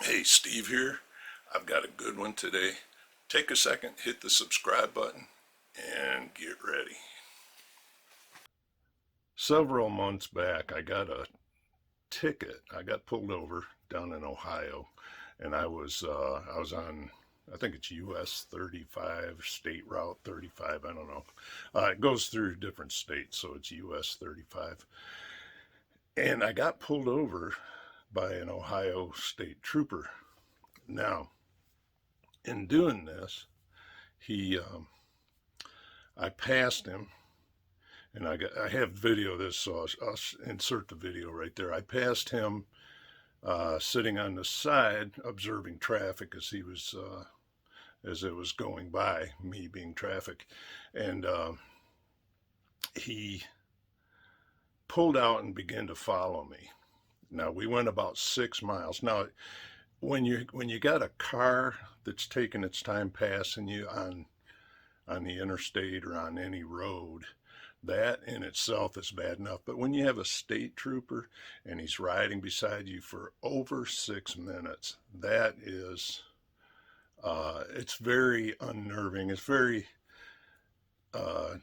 Hey, Steve here. I've got a good one today. Take a second, hit the subscribe button, and get ready. Several months back, I got a ticket. I got pulled over down in Ohio, and I was on, I think it's US 35, State Route 35. I don't know. It goes through different states, so it's US 35. And I got pulled over by an Ohio state trooper. Now, in doing this, he I passed him, and I have video of this, so I'll insert the video right there. I passed him sitting on the side observing traffic as he was as it was going by, me being traffic, and he pulled out and began to follow me. Now we went about 6 miles. Now when you got a car that's taking its time passing you on the interstate or on any road, that in itself is bad enough. But when you have a state trooper and he's riding beside you for over 6 minutes, that is, it's very unnerving. It's very uh,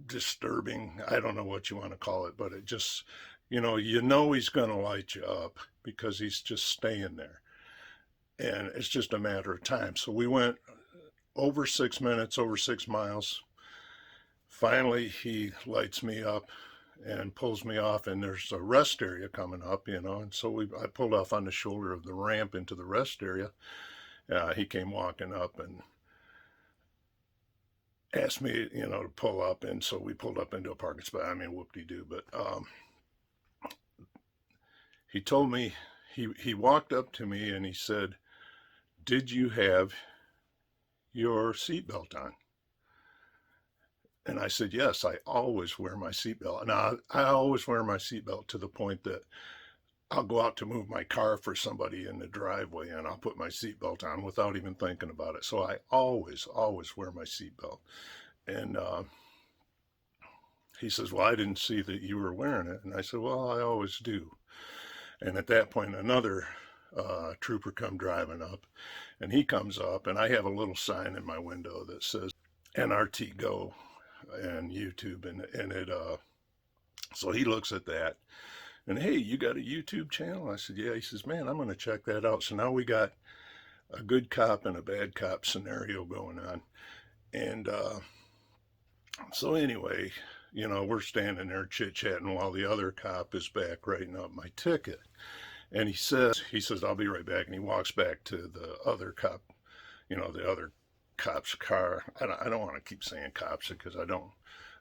disturbing. I don't know what you want to call it, but it just, he's going to light you up because he's just staying there. And it's just a matter of time. So we went over 6 minutes, over 6 miles. Finally, he lights me up and pulls me off, and there's a rest area coming up, and so I pulled off on the shoulder of the ramp into the rest area. He came walking up and asked me, to pull up, and so we pulled up into a parking spot. I mean, whoop-de-doo, but he told me, he walked up to me and he said, "Did you have your seatbelt on?" And I said, "Yes, I always wear my seatbelt." Now, I always wear my seatbelt to the point that I'll go out to move my car for somebody in the driveway and I'll put my seatbelt on without even thinking about it. So I always wear my seatbelt. And he says, "Well, I didn't see that you were wearing it." And I said, "Well, I always do." And at that point, another trooper come driving up, and he comes up, and I have a little sign in my window that says NRT Go and YouTube, and it so he looks at that, and, "Hey, you got a YouTube channel?" I said, "Yeah." He says, "Man, I'm going to check that out." So now we got a good cop and a bad cop scenario going on. And so anyway, we're standing there chit-chatting while the other cop is back writing up my ticket. And he says, "I'll be right back." And he walks back to the other cop, the other cop's car. I don't want to keep saying cops because I don't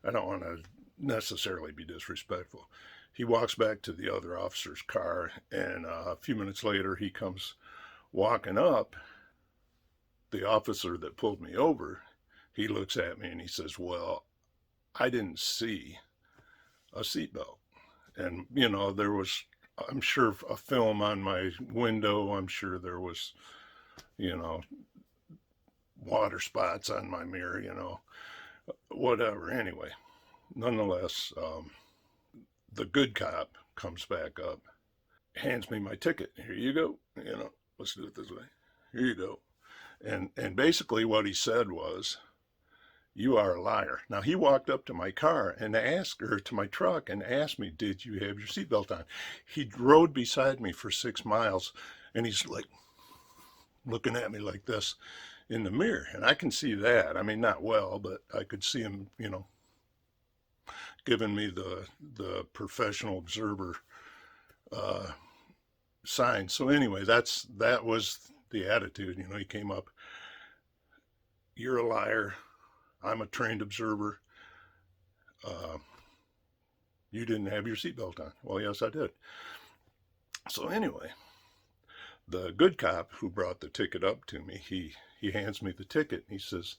want to necessarily be disrespectful. He walks back to the other officer's car, and a few minutes later, he comes walking up. The officer that pulled me over, he looks at me and he says, "Well, I didn't see a seatbelt." And, there was, I'm sure, a film on my window. I'm sure there was, water spots on my mirror, whatever. Anyway, nonetheless, the good cop comes back up, hands me my ticket. "Here you go. Let's do it this way. Here you go." And basically what he said was, "You are a liar." Now, he walked up to my car and asked, or to my truck, and asked me, "Did you have your seatbelt on?" He rode beside me for 6 miles, and he's like looking at me like this in the mirror. And I can see that. I mean, not well, but I could see him, giving me the professional observer sign. So anyway, that was the attitude. He came up, "You're a liar. I'm a trained observer. Uh, you didn't have your seatbelt on." Well, yes, I did. So anyway, the good cop who brought the ticket up to me, he hands me the ticket. And he says,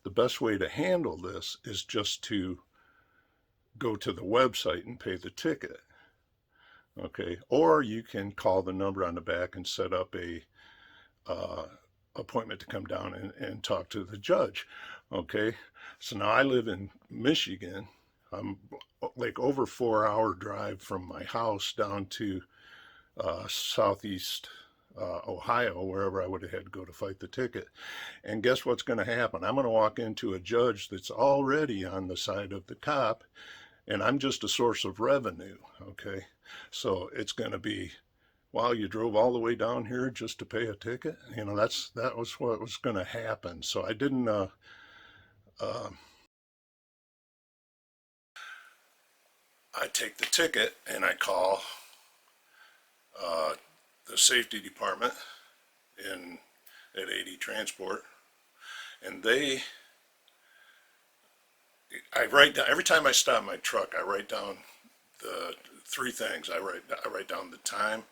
"The best way to handle this is just to go to the website and pay the ticket. Okay, or you can call the number on the back and set up a appointment to come down and talk to the judge." Okay, so now I live in Michigan. I'm like over 4 hour drive from my house down to southeast Ohio, wherever I would have had to go to fight the ticket. And guess what's going to happen? I'm going to walk into a judge that's already on the side of the cop, and I'm just a source of revenue. Okay, so it's going to be, wow, you drove all the way down here just to pay a ticket. You know, that was what was going to happen. So I didn't. Uh, I take the ticket and I call uh, the safety department in at 80 Transport, and I write down every time I stop my truck. I write down the three things. I write down the time,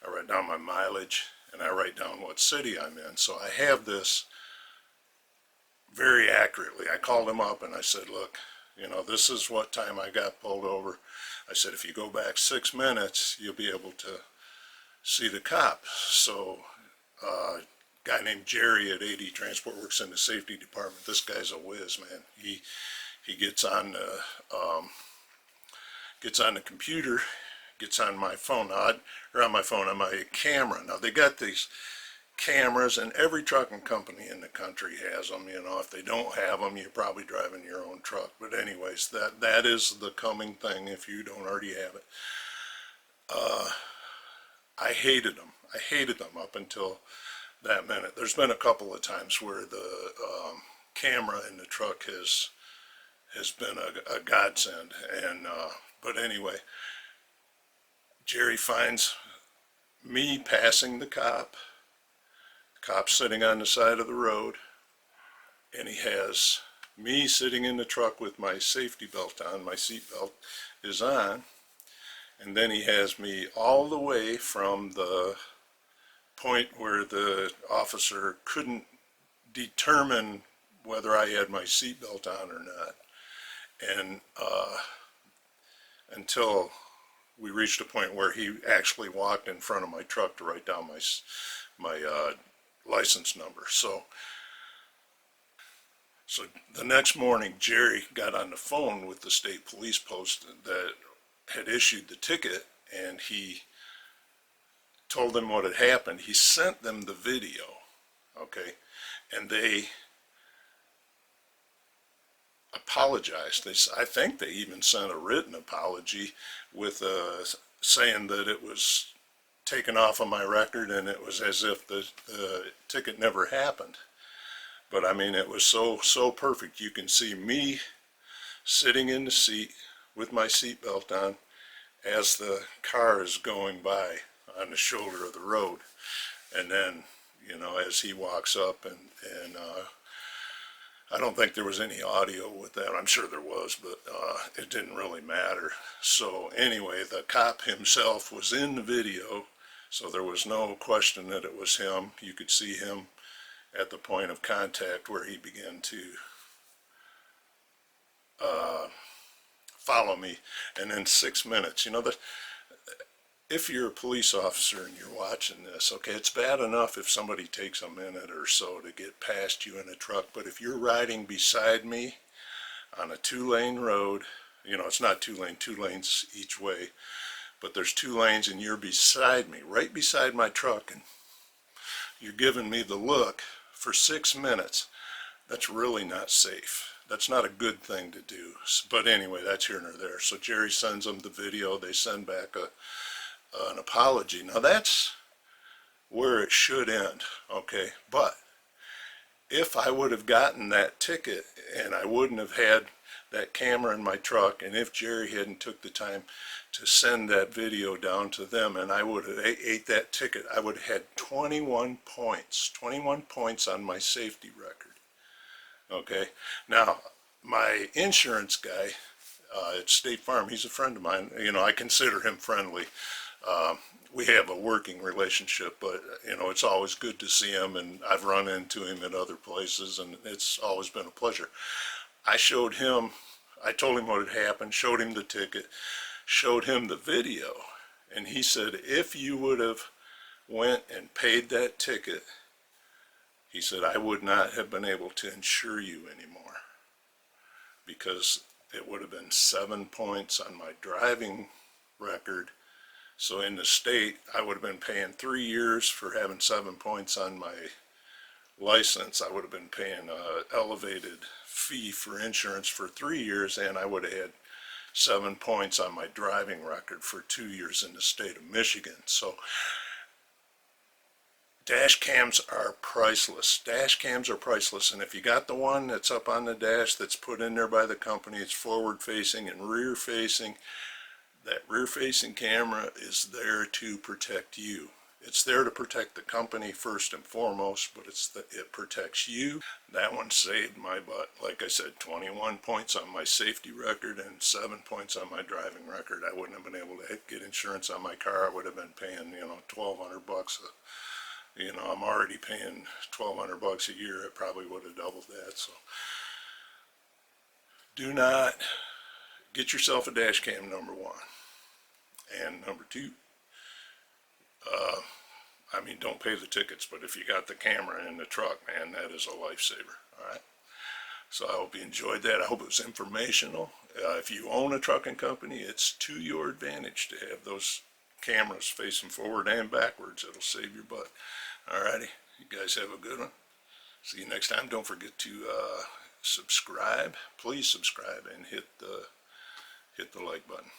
I write down my mileage, and I write down what city I'm in. So I have this very accurately. I called him up and I said, look, you know, this is what time I got pulled over. I said, if you go back 6 minutes, you'll be able to see the cop. So a guy named Jerry at 80 Transport works in the safety department. This guy's a whiz, man. He gets on the computer, gets on my phone, or on my phone, on my camera. Now they got these cameras, and every trucking company in the country has them. You know, if they don't have them, you're probably driving your own truck. But anyways, that is the coming thing if you don't already have it. I hated them. I hated them up until that minute. There's been a couple of times where the camera in the truck has been a godsend. And but anyway, Jerry finds me passing the cop sitting on the side of the road, and he has me sitting in the truck with my safety belt on. My seat belt is on, and then he has me all the way from the point where the officer couldn't determine whether I had my seatbelt on or not, and until we reached a point where he actually walked in front of my truck to write down my license number. So the next morning, Jerry got on the phone with the state police post that had issued the ticket, and he told them what had happened. He sent them the video, okay, and they apologized. I think they even sent a written apology with saying that it was taken off of my record and it was as if the ticket never happened. But I mean, it was so perfect. You can see me sitting in the seat with my seatbelt on as the car is going by on the shoulder of the road, and then, you know, as he walks up, and I don't think there was any audio with that. I'm sure there was, but it didn't really matter. So anyway, the cop himself was in the video, so there was no question that it was him. You could see him at the point of contact where he began to follow me. And in 6 minutes, you know, if you're a police officer and you're watching this, okay, it's bad enough if somebody takes a minute or so to get past you in a truck, but if you're riding beside me on a 2-lane road, you know, it's not 2 lanes each way, but there's 2 lanes and you're beside me, right beside my truck, and you're giving me the look for 6 minutes, that's really not safe. That's not a good thing to do. But anyway, that's here nor there. So Jerry sends them the video. They send back an apology. Now that's where it should end, okay? But if I would have gotten that ticket and I wouldn't have had that camera in my truck, and if Jerry hadn't took the time to send that video down to them, and I would have ate that ticket, I would have had 21 points on my safety record. Okay, now my insurance guy at State Farm, he's a friend of mine. You know, I consider him friendly. We have a working relationship, but you know, it's always good to see him, and I've run into him at other places, and it's always been a pleasure. I told him what had happened, showed him the ticket, showed him the video, and he said, if you would have went and paid that ticket, he said, I would not have been able to insure you anymore, because it would have been 7 points on my driving record, So in the state, I would have been paying 3 years for having 7 points on my license. I would have been paying an elevated fee for insurance for 3 years, and I would have had 7 points on my driving record for 2 years in the state of Michigan. So dash cams are priceless. Dash cams are priceless, and if you got the one that's up on the dash that's put in there by the company, it's forward facing and rear facing. That rear facing camera is there to protect you. It's there to protect the company first and foremost, but it protects you. That one saved my butt. Like I said, 21 points on my safety record and 7 points on my driving record. I wouldn't have been able to get insurance on my car. I would have been paying, $1,200. I'm already paying $1,200 a year. It probably would have doubled that. So do not get yourself a dash cam, number one. And number two, don't pay the tickets, but if you got the camera in the truck, man, that is a lifesaver. All right. So I hope you enjoyed that. I hope it was informational. If you own a trucking company, it's to your advantage to have those cameras facing forward and backwards. It'll save your butt. All righty. You guys have a good one. See you next time. Don't forget to subscribe. Please subscribe and hit the like button.